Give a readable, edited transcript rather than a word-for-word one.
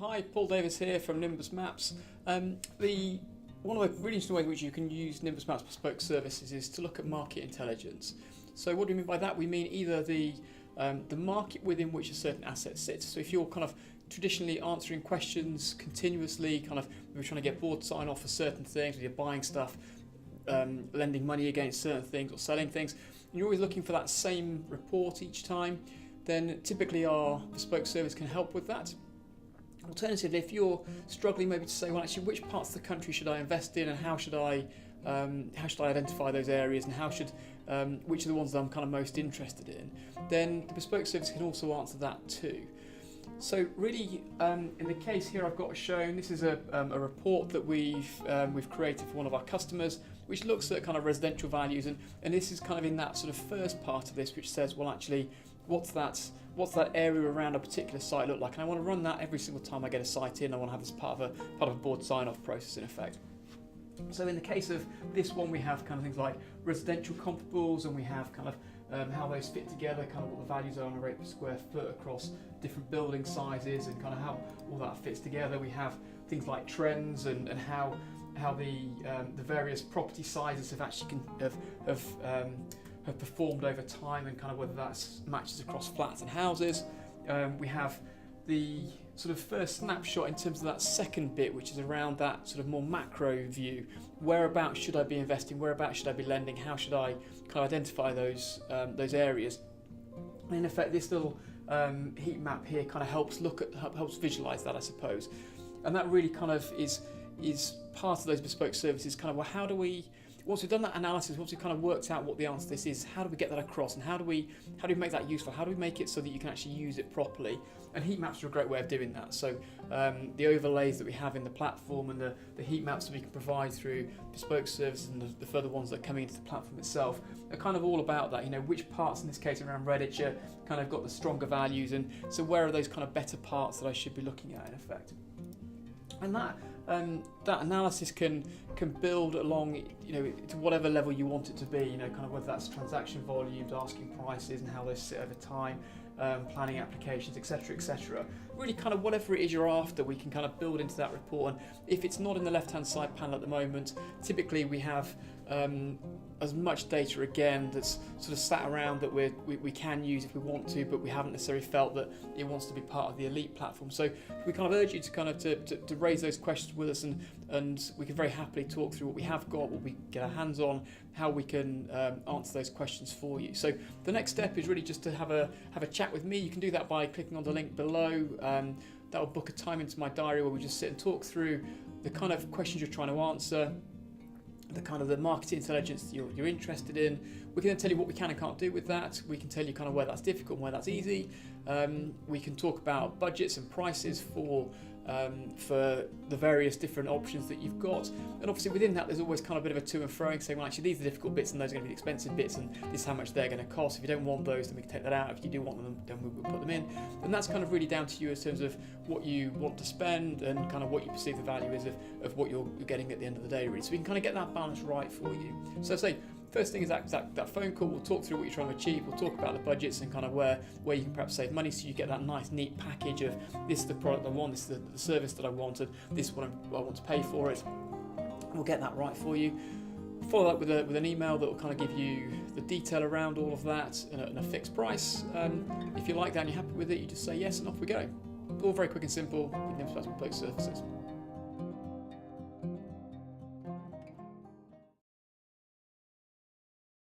Hi, Paul Davis here from Nimbus Maps. One of the really interesting ways in which you can use Nimbus Maps Bespoke services is to look at market intelligence. So what do we mean by that? We mean either the market within which a certain asset sits. So if you're kind of traditionally answering questions continuously, kind of maybe trying to get board sign off for certain things, or you're buying stuff, lending money against certain things or selling things, and you're always looking for that same report each time, then typically our bespoke service can help with that. Alternatively, if you're struggling maybe to say, well, actually, which parts of the country should I invest in, and how should I identify those areas, and which are the ones that I'm kind of most interested in, then the bespoke service can also answer that too. So really, in the case here I've got shown, this is a report that we've created for one of our customers, which looks at kind of residential values, and this is kind of in that sort of first part of this, which says, well, actually, what's that area around a particular site look like? And I want to run that every single time I get a site in. I want to have this part of a board sign-off process in effect. So in the case of this one, we have kind of things like residential comparables, and we have kind of how those fit together, kind of what the values are on a rate per square foot across different building sizes, and kind of how all that fits together. We have things like trends and how the various property sizes have actually have performed over time, and kind of whether that matches across flats and houses. We have the sort of first snapshot in terms of that second bit, which is around that sort of more macro view. Whereabouts should I be investing? Whereabouts should I be lending? How should I kind of identify those areas? And in effect, this little heat map here kind of helps visualize that, I suppose. And that really kind of is part of those bespoke services. Kind of, well, how do we? Once we've done that analysis, once we've kind of worked out what the answer to this is, how do we get that across, and how do we make that useful? How do we make it so that you can actually use it properly? And heat maps are a great way of doing that. So the overlays that we have in the platform, and the heat maps that we can provide through bespoke services, and the further ones that are coming into the platform itself, are kind of all about that. You know, which parts in this case around Redditch kind of got the stronger values, and so where are those kind of better parts that I should be looking at in effect? And that analysis can build along, you know, to whatever level you want it to be. You know, kind of whether that's transaction volumes, asking prices, and how those sit over time, planning applications, etc., etc. Really, kind of whatever it is you're after, we can kind of build into that report. And if it's not in the left-hand side panel at the moment, typically we have as much data again that's sort of sat around that we can use if we want to, but we haven't necessarily felt that it wants to be part of the elite platform. So we kind of urge you to kind of to raise those questions with us, and we can very happily talk through what we have got, what we get our hands on, how we can answer those questions for you. So the next step is really just to have a chat with me. You can do that by clicking on the link below. That will book a time into my diary where we just sit and talk through the kind of questions you're trying to answer, the kind of the market intelligence you're interested in. We can then tell you what we can and can't do with that. We can tell you kind of where that's difficult and where that's easy. We can talk about budgets and prices for the various different options that you've got. And obviously within that, there's always kind of a bit of a to and froing, saying, well, actually, these are the difficult bits and those are going to be the expensive bits, and this is how much they're going to cost. If you don't want those, then we can take that out. If you do want them, then we'll put them in. And that's kind of really down to you in terms of what you want to spend, and kind of what you perceive the value is of what you're getting at the end of the day, really. So we can kind of get that balance right for you. So say, first thing is that phone call. We'll talk through what you're trying to achieve. We'll talk about the budgets and kind of where you can perhaps save money, so you get that nice, neat package of, this is the product I want, this is the service that I want, and this is what I want to pay for it. We'll get that right for you. Follow up with an email that will kind of give you the detail around all of that and a fixed price. If you like that and you're happy with it, you just say yes and off we go. All very quick and simple with Nimbus Maps Bespoke services.